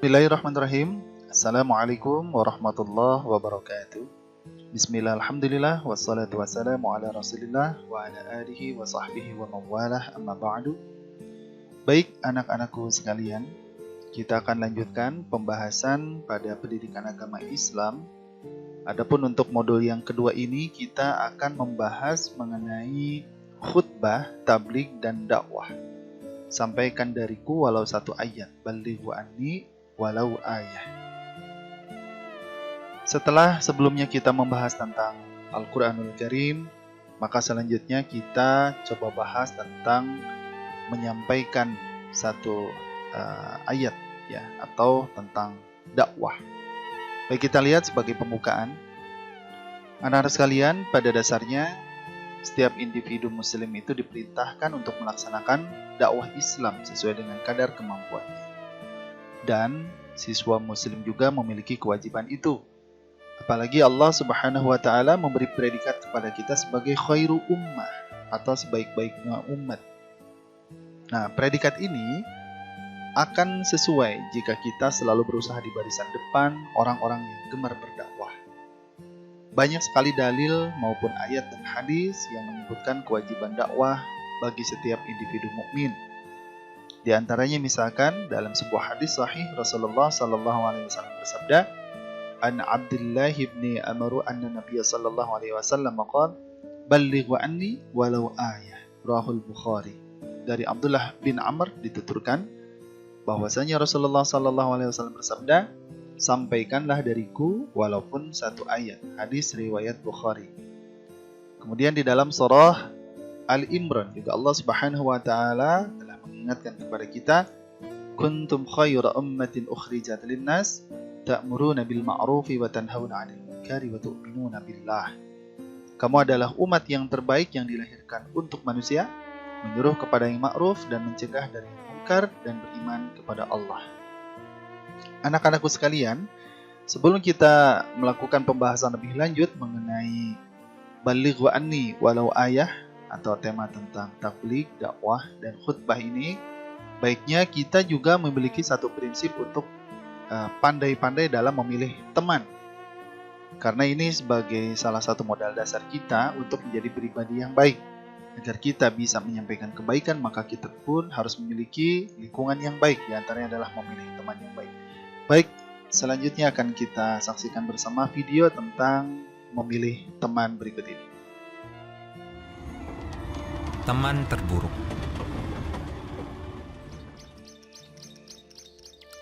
Bismillahirrahmanirrahim. Assalamualaikum warahmatullahi wabarakatuh. Bismillah, alhamdulillah, wassalatu wassalamu ala rasulillah wa ala alihi wa sahbihi wa mawalah, amma ba'du. Baik anak-anakku sekalian, kita akan lanjutkan pembahasan pada pendidikan agama Islam. Adapun untuk modul yang kedua ini kita akan membahas mengenai khutbah, tabligh dan dakwah. Sampaikan dariku walau satu ayat, balighu anni walau ayah. Setelah sebelumnya kita membahas tentang Al-Quranul Karim, maka selanjutnya kita coba bahas tentang menyampaikan satu ayat ya, atau tentang dakwah. Baik, kita lihat sebagai pembukaan. Anak-anak sekalian, pada dasarnya setiap individu muslim itu diperintahkan untuk melaksanakan dakwah Islam sesuai dengan kadar kemampuannya. Dan siswa muslim juga memiliki kewajiban itu. Apalagi Allah Subhanahu wa taala memberi predikat kepada kita sebagai khairu ummah atau sebaik-baiknya umat. Nah, predikat ini akan sesuai jika kita selalu berusaha di barisan depan orang-orang yang gemar berdakwah. Banyak sekali dalil maupun ayat dan hadis yang menyebutkan kewajiban dakwah bagi setiap individu mukmin. Di antaranya misalkan dalam sebuah hadis sahih Rasulullah sallallahu alaihi wasallam bersabda, "An Abdullah bin Amr anna Nabiy sallallahu alaihi wasallam qala, balligh anni walau ayah." Rahul Bukhari. Dari Abdullah bin Amr dituturkan bahwasanya Rasulullah sallallahu alaihi wasallam bersabda, "Sampaikanlah dariku walaupun satu ayat." Hadis riwayat Bukhari. Kemudian di dalam surah Al-Imran juga Allah Subhanahu wa taala telah mengingatkan kepada kita, "Kuntum khayra ummatin ukhrijat lin-nas, ta'muruna bil ma'rufi wa tanhauna 'anil munkari wa tu'minuna billah." Kamu adalah umat yang terbaik yang dilahirkan untuk manusia, menyuruh kepada yang ma'ruf dan mencegah dari yang munkar dan beriman kepada Allah. Anak-anakku sekalian, sebelum kita melakukan pembahasan lebih lanjut mengenai balighu anni walau ayah atau tema tentang tabligh, dakwah, dan khutbah ini, baiknya kita juga memiliki satu prinsip untuk pandai-pandai dalam memilih teman. Karena ini sebagai salah satu modal dasar kita untuk menjadi pribadi yang baik. Agar kita bisa menyampaikan kebaikan, maka kita pun harus memiliki lingkungan yang baik. Di antaranya adalah memilih teman yang baik. Baik, selanjutnya akan kita saksikan bersama video tentang memilih teman berikut ini. Teman terburuk.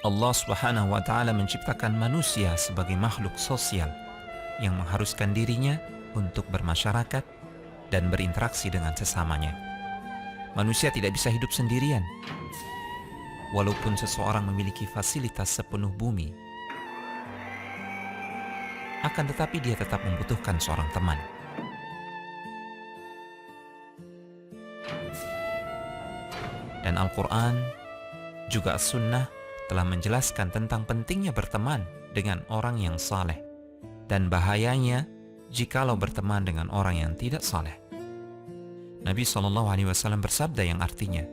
Allah Subhanahu wa taala menciptakan manusia sebagai makhluk sosial yang mengharuskan dirinya untuk bermasyarakat dan berinteraksi dengan sesamanya. Manusia tidak bisa hidup sendirian. Walaupun seseorang memiliki fasilitas sepenuh bumi, akan tetapi dia tetap membutuhkan seorang teman. Dan Al-Quran, juga As-Sunnah telah menjelaskan tentang pentingnya berteman dengan orang yang saleh dan bahayanya jikalau berteman dengan orang yang tidak saleh. Nabi SAW bersabda yang artinya,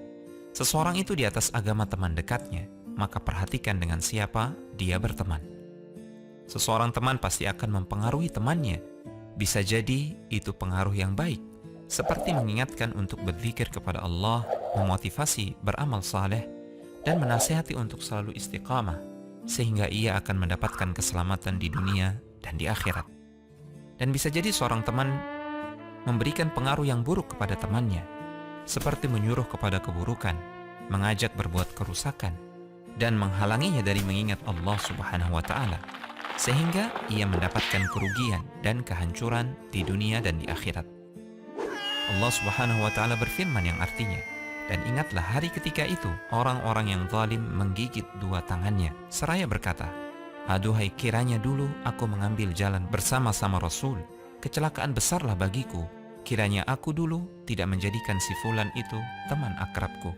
seseorang itu di atas agama teman dekatnya, maka perhatikan dengan siapa dia berteman. Seseorang teman pasti akan mempengaruhi temannya. Bisa jadi itu pengaruh yang baik, seperti mengingatkan untuk berzikir kepada Allah, memotivasi beramal saleh, dan menasihati untuk selalu istiqamah, sehingga ia akan mendapatkan keselamatan di dunia dan di akhirat. Dan bisa jadi seorang teman memberikan pengaruh yang buruk kepada temannya, seperti menyuruh kepada keburukan, mengajak berbuat kerusakan, dan menghalanginya dari mengingat Allah Subhanahu wa taala, sehingga ia mendapatkan kerugian dan kehancuran di dunia dan di akhirat. Allah Subhanahu wa taala berfirman yang artinya, dan ingatlah hari ketika itu orang-orang yang zalim menggigit dua tangannya seraya berkata, "Aduhai, kiranya dulu aku mengambil jalan bersama-sama Rasul. Kecelakaan besarlah bagiku, kiranya aku dulu tidak menjadikan si fulan itu teman akrabku.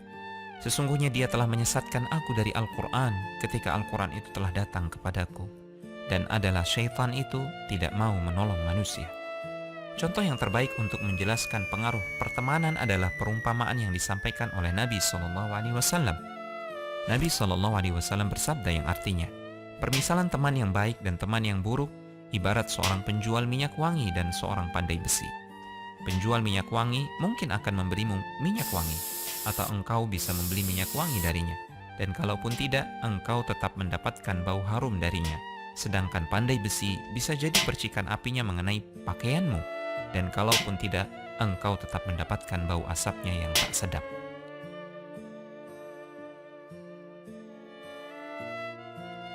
Sesungguhnya dia telah menyesatkan aku dari Al-Quran ketika Al-Quran itu telah datang kepadaku, dan adalah syaitan itu tidak mau menolong manusia." Contoh yang terbaik untuk menjelaskan pengaruh pertemanan adalah perumpamaan yang disampaikan oleh Nabi SAW. Nabi SAW bersabda yang artinya, permisalan teman yang baik dan teman yang buruk ibarat seorang penjual minyak wangi dan seorang pandai besi. Penjual minyak wangi mungkin akan memberimu minyak wangi, atau engkau bisa membeli minyak wangi darinya. Dan kalaupun tidak, engkau tetap mendapatkan bau harum darinya. Sedangkan pandai besi bisa jadi percikan apinya mengenai pakaianmu. Dan kalaupun tidak, engkau tetap mendapatkan bau asapnya yang tak sedap.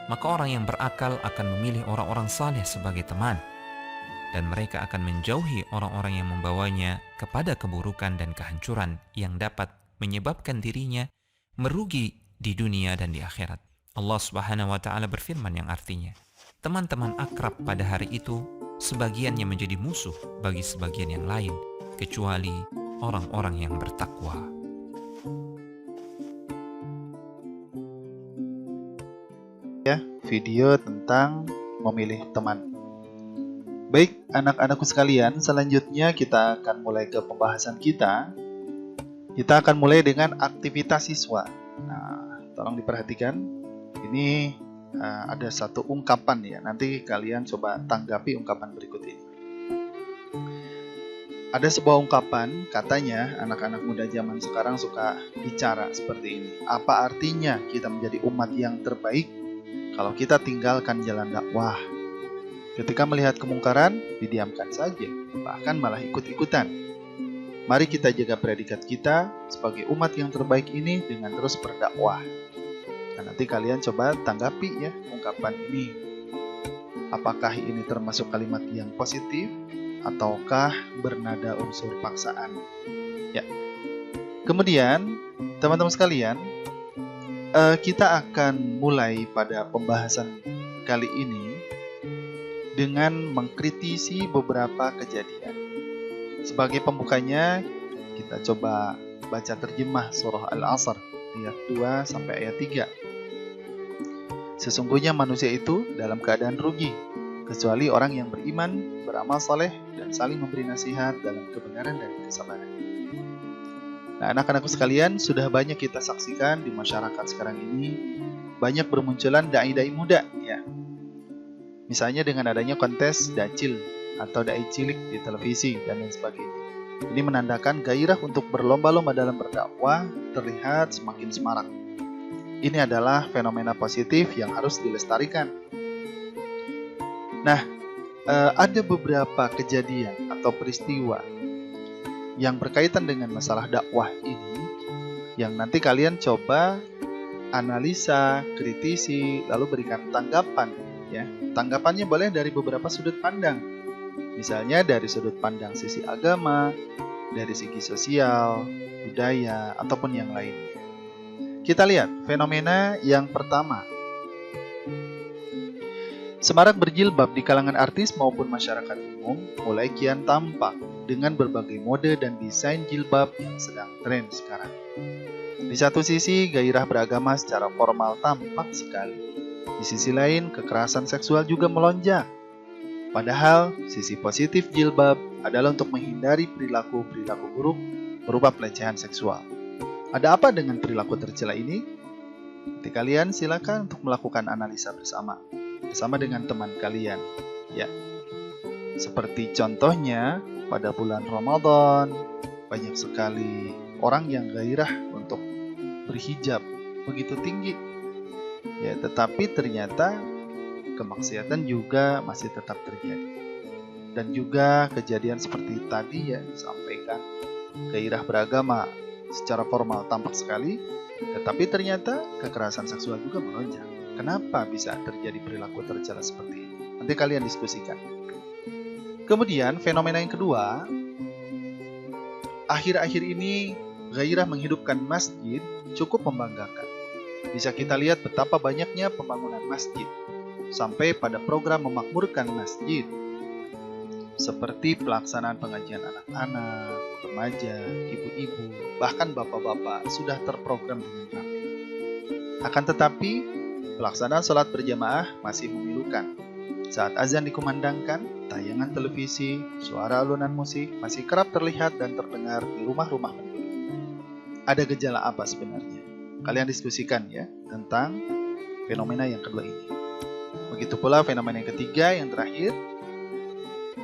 Maka orang yang berakal akan memilih orang-orang saleh sebagai teman. Dan mereka akan menjauhi orang-orang yang membawanya kepada keburukan dan kehancuran yang dapat menyebabkan dirinya merugi di dunia dan di akhirat. Allah Subhanahu wa taala berfirman yang artinya, teman-teman akrab pada hari itu sebagiannya menjadi musuh bagi sebagian yang lain, kecuali orang-orang yang bertakwa. Ya, video tentang memilih teman. Baik, anak-anakku sekalian, selanjutnya kita akan mulai ke pembahasan kita. Kita akan mulai dengan aktivitas siswa. Nah, tolong diperhatikan. Ini ada satu ungkapan ya. Nanti kalian coba tanggapi ungkapan berikut ini. Ada sebuah ungkapan, katanya anak-anak muda zaman sekarang suka bicara seperti ini. Apa artinya kita menjadi umat yang terbaik kalau kita tinggalkan jalan dakwah? Ketika melihat kemungkaran, didiamkan saja, bahkan malah ikut-ikutan. Mari kita jaga predikat kita sebagai umat yang terbaik ini dengan terus berdakwah. Nah, nanti kalian coba tanggapi ya ungkapan ini. Apakah ini termasuk kalimat yang positif ataukah bernada unsur paksaan? Ya. Kemudian, teman-teman sekalian, kita akan mulai pada pembahasan kali ini dengan mengkritisi beberapa kejadian. Sebagai pembukanya, kita coba baca terjemah surah Al-Asr ayat 2 sampai ayat 3. Sesungguhnya manusia itu dalam keadaan rugi, kecuali orang yang beriman, beramal saleh, dan saling memberi nasihat dalam kebenaran dan kesabaran. Nah, anak-anakku sekalian, sudah banyak kita saksikan di masyarakat sekarang ini, banyak bermunculan dai-dai muda, ya. Misalnya dengan adanya kontes dacil atau dai cilik di televisi dan lain sebagainya. Ini menandakan gairah untuk berlomba-lomba dalam berdakwah terlihat semakin semarak. Ini adalah fenomena positif yang harus dilestarikan. Nah, ada beberapa kejadian atau peristiwa yang berkaitan dengan masalah dakwah ini yang nanti kalian coba analisa, kritisi, lalu berikan tanggapan. Ya, tanggapannya boleh dari beberapa sudut pandang. Misalnya dari sudut pandang sisi agama, dari segi sosial, budaya, ataupun yang lainnya. Kita lihat fenomena yang pertama. Semarak berjilbab di kalangan artis maupun masyarakat umum mulai kian tampak dengan berbagai mode dan desain jilbab yang sedang tren sekarang. Di satu sisi, gairah beragama secara formal tampak sekali. Di sisi lain, kekerasan seksual juga melonjak. Padahal, sisi positif jilbab adalah untuk menghindari perilaku-perilaku buruk berupa pelecehan seksual. Ada apa dengan perilaku tercela ini? Nanti kalian silakan untuk melakukan analisa bersama dengan teman kalian. Ya, seperti contohnya pada bulan Ramadan, banyak sekali orang yang gairah untuk berhijab begitu tinggi. Ya, tetapi ternyata kemaksiatan juga masih tetap terjadi. Dan juga kejadian seperti tadi ya disampaikan, gairah beragama secara formal tampak sekali, tetapi ternyata kekerasan seksual juga melonjak. Kenapa bisa terjadi perilaku tercela seperti ini? Nanti kalian diskusikan. Kemudian fenomena yang kedua, akhir-akhir ini gairah menghidupkan masjid cukup membanggakan. Bisa kita lihat betapa banyaknya pembangunan masjid, sampai pada program memakmurkan masjid seperti pelaksanaan pengajian anak-anak, remaja, ibu-ibu, bahkan bapak-bapak sudah terprogram dengan rapi. Akan tetapi, pelaksanaan sholat berjamaah masih memilukan. Saat azan dikumandangkan, tayangan televisi, suara alunan musik masih kerap terlihat dan terdengar di rumah-rumah penduduk. Ada gejala apa sebenarnya? kalian diskusikan ya tentang fenomena yang kedua ini. Begitu pula fenomena yang ketiga, yang terakhir.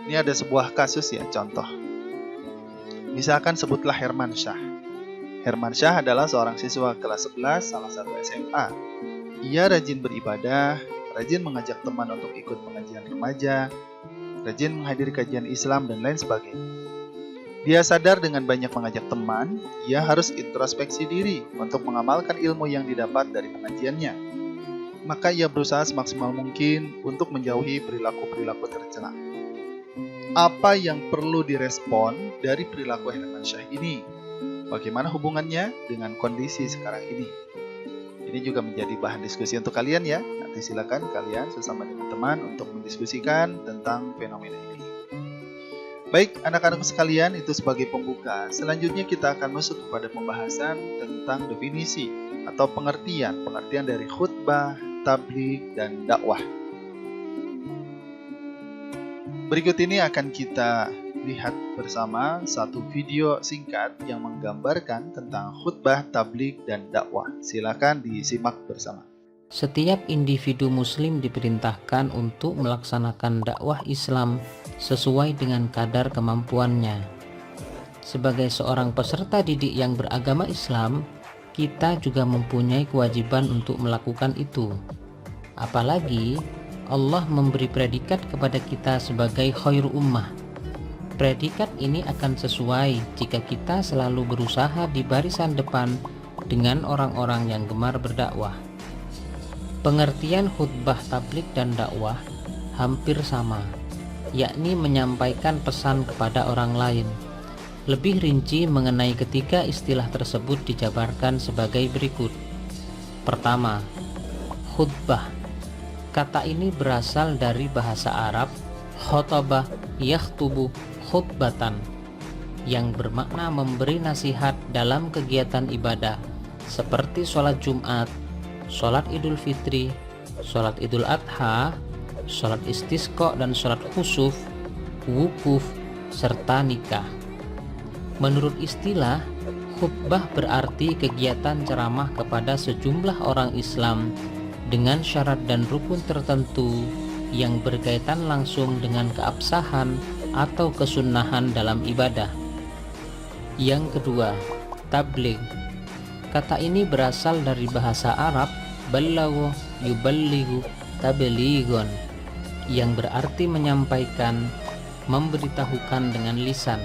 Ini ada sebuah kasus ya, contoh. Misalkan sebutlah Herman Syah. Herman Syah adalah seorang siswa kelas 11 salah satu SMA. Ia rajin beribadah, rajin mengajak teman untuk ikut pengajian remaja, rajin menghadiri kajian Islam, dan lain sebagainya. Dia sadar dengan banyak mengajak teman, ia harus introspeksi diri untuk mengamalkan ilmu yang didapat dari pengajiannya. Maka ia berusaha semaksimal mungkin untuk menjauhi perilaku-perilaku tercela. Apa yang perlu direspon dari perilaku Herman Syah ini? Bagaimana hubungannya dengan kondisi sekarang ini? Ini juga menjadi bahan diskusi untuk kalian ya. Nanti silakan kalian sesama dengan teman untuk mendiskusikan tentang fenomena ini. Baik, anak-anak sekalian, itu sebagai pembuka. Selanjutnya kita akan masuk kepada pembahasan tentang definisi atau pengertian dari khutbah, tabligh, dan dakwah. Berikut ini akan kita lihat bersama satu video singkat yang menggambarkan tentang khutbah, tabligh, dan dakwah. Silakan disimak bersama. Setiap individu muslim diperintahkan untuk melaksanakan dakwah Islam sesuai dengan kadar kemampuannya. Sebagai seorang peserta didik yang beragama Islam, kita juga mempunyai kewajiban untuk melakukan itu. Apalagi Allah memberi predikat kepada kita sebagai khairu ummah. Predikat ini akan sesuai jika kita selalu berusaha di barisan depan dengan orang-orang yang gemar berdakwah. Pengertian khutbah, tabligh, dan dakwah hampir sama, yakni menyampaikan pesan kepada orang lain. Lebih rinci mengenai ketiga istilah tersebut dijabarkan sebagai berikut. Pertama, khutbah. Kata ini berasal dari bahasa Arab khotobah yakhtubu khutbatan, yang bermakna memberi nasihat dalam kegiatan ibadah seperti sholat Jumat, sholat Idul Fitri, sholat Idul Adha, sholat istisqa dan sholat khusuf, wukuf, serta nikah. Menurut istilah, khutbah berarti kegiatan ceramah kepada sejumlah orang Islam dengan syarat dan rukun tertentu yang berkaitan langsung dengan keabsahan atau kesunnahan dalam ibadah. Yang kedua, tabligh. Kata ini berasal dari bahasa Arab ballagha yuballighu tablighon, yang berarti menyampaikan, memberitahukan dengan lisan.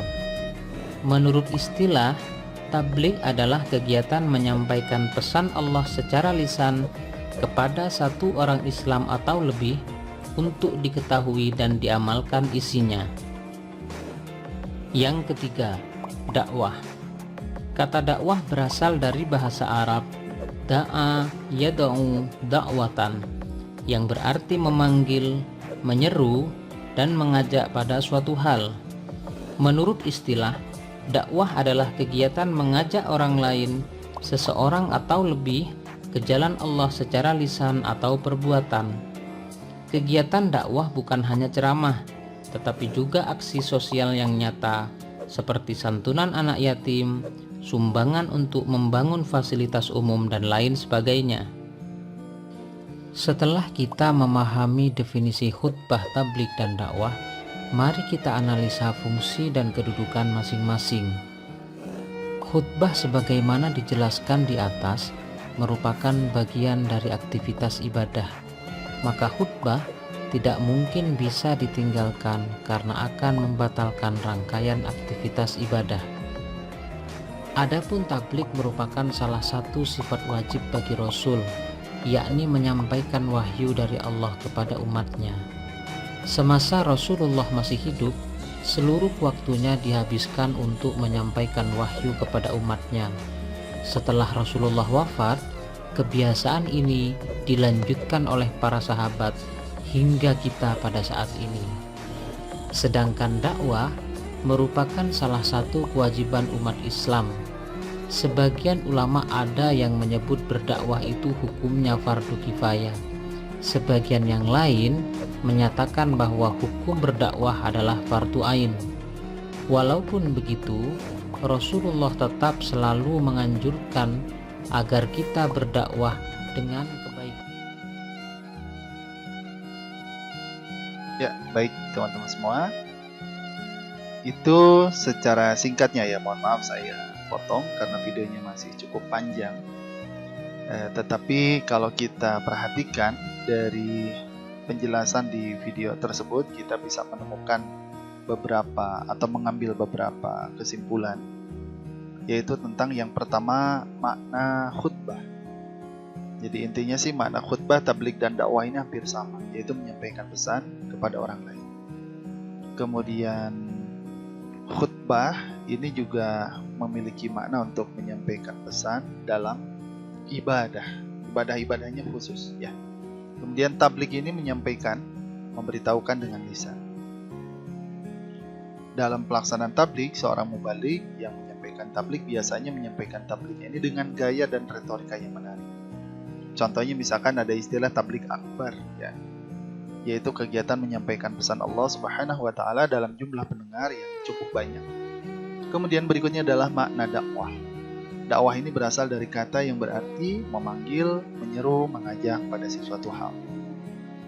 Menurut istilah, tabligh adalah kegiatan menyampaikan pesan Allah secara lisan kepada satu orang Islam atau lebih untuk diketahui dan diamalkan isinya. Yang ketiga, dakwah. Kata dakwah berasal dari bahasa Arab da'a yad'u da'watan, yang berarti memanggil, menyeru, dan mengajak pada suatu hal. Menurut istilah, dakwah adalah kegiatan mengajak orang lain, seseorang atau lebih, ke jalan Allah secara lisan atau perbuatan. Kegiatan dakwah bukan hanya ceramah, tetapi juga aksi sosial yang nyata, seperti santunan anak yatim, sumbangan untuk membangun fasilitas umum, dan lain sebagainya. Setelah kita memahami definisi khutbah, tabligh, dan dakwah, mari kita analisa fungsi dan kedudukan masing-masing. Khutbah sebagaimana dijelaskan di atas merupakan bagian dari aktivitas ibadah. Maka khutbah tidak mungkin bisa ditinggalkan karena akan membatalkan rangkaian aktivitas ibadah. Adapun tabligh merupakan salah satu sifat wajib bagi Rasul, yakni menyampaikan wahyu dari Allah kepada umatnya. Semasa Rasulullah masih hidup, seluruh waktunya dihabiskan untuk menyampaikan wahyu kepada umatnya. Setelah Rasulullah wafat, kebiasaan ini dilanjutkan oleh para sahabat hingga kita pada saat ini. Sedangkan dakwah merupakan salah satu kewajiban umat Islam. Sebagian ulama ada yang menyebut berdakwah itu hukumnya fardu kifayah. Sebagian yang lain menyatakan bahwa hukum berdakwah adalah fardu ain. Walaupun begitu, Rasulullah tetap selalu menganjurkan agar kita berdakwah dengan kebaikan. Ya, baik teman-teman semua. Itu secara singkatnya ya, mohon maaf saya potong karena videonya masih cukup panjang. Tetapi kalau kita perhatikan dari penjelasan di video tersebut, kita bisa menemukan beberapa atau mengambil beberapa kesimpulan, yaitu tentang yang pertama, makna khutbah. Jadi intinya sih makna khutbah, tabligh dan dakwah ini hampir sama, yaitu menyampaikan pesan kepada orang lain. Kemudian khutbah ini juga memiliki makna untuk menyampaikan pesan dalam ibadahnya khusus ya. Kemudian tabligh ini menyampaikan, memberitahukan dengan lisan. Dalam pelaksanaan tabligh, seorang mubaligh yang menyampaikan tabligh biasanya menyampaikan tablighnya ini dengan gaya dan retorika yang menarik. Contohnya misalkan ada istilah tabligh akbar ya, yaitu kegiatan menyampaikan pesan Allah Subhanahu wa taala dalam jumlah pendengar yang cukup banyak. Kemudian berikutnya adalah makna dakwah. Dakwah ini berasal dari kata yang berarti memanggil, menyeru, mengajak pada sesuatu hal.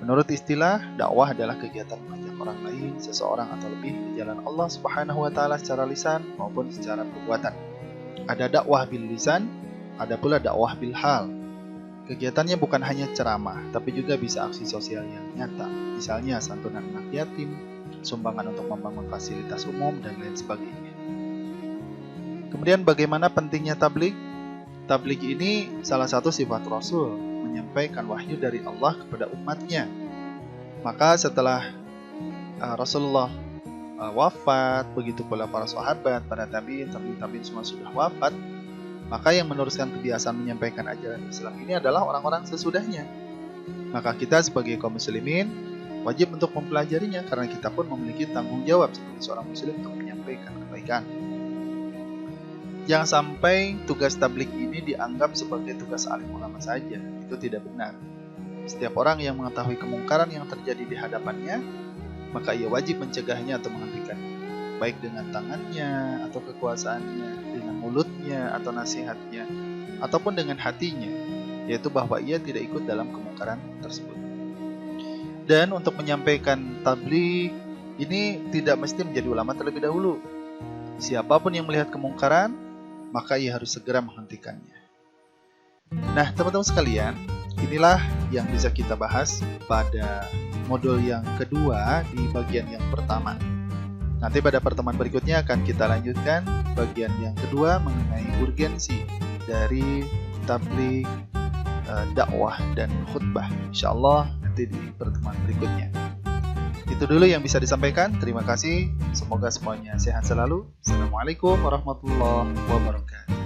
Menurut istilah, dakwah adalah kegiatan mengajak orang lain, seseorang atau lebih ke jalan Allah Subhanahu wa taala secara lisan maupun secara perbuatan. Ada dakwah bil lisan, ada pula dakwah bil hal. Kegiatannya bukan hanya ceramah, tapi juga bisa aksi sosial yang nyata. Misalnya santunan anak yatim, sumbangan untuk membangun fasilitas umum, dan lain sebagainya. Kemudian bagaimana pentingnya tabligh? Tabligh ini salah satu sifat Rasul, menyampaikan wahyu dari Allah kepada umatnya. Maka setelah Rasulullah wafat, begitu pula para sahabat, para tabi'in semua sudah wafat, maka yang meneruskan kebiasaan menyampaikan ajaran Islam ini adalah orang-orang sesudahnya. Maka kita sebagai kaum muslimin wajib untuk mempelajarinya, karena kita pun memiliki tanggung jawab sebagai seorang muslim untuk menyampaikan kebaikan. Jangan sampai tugas tabligh ini dianggap sebagai tugas alim ulama saja. Itu tidak benar. Setiap orang yang mengetahui kemungkaran yang terjadi di hadapannya, maka ia wajib mencegahnya atau menghentikannya, baik dengan tangannya atau kekuasaannya, dengan mulutnya atau nasihatnya, ataupun dengan hatinya, yaitu bahwa ia tidak ikut dalam kemungkaran tersebut. Dan untuk menyampaikan tabligh ini tidak mesti menjadi ulama terlebih dahulu. Siapapun yang melihat kemungkaran, maka ia harus segera menghentikannya. Nah, teman-teman sekalian, inilah yang bisa kita bahas pada modul yang kedua di bagian yang pertama. Nanti pada pertemuan berikutnya akan kita lanjutkan bagian yang kedua mengenai urgensi dari tabligh, dakwah, dan khutbah. Insyaallah nanti di pertemuan berikutnya. Itu dulu yang bisa disampaikan. Terima kasih. Semoga semuanya sehat selalu. Assalamualaikum warahmatullahi wabarakatuh.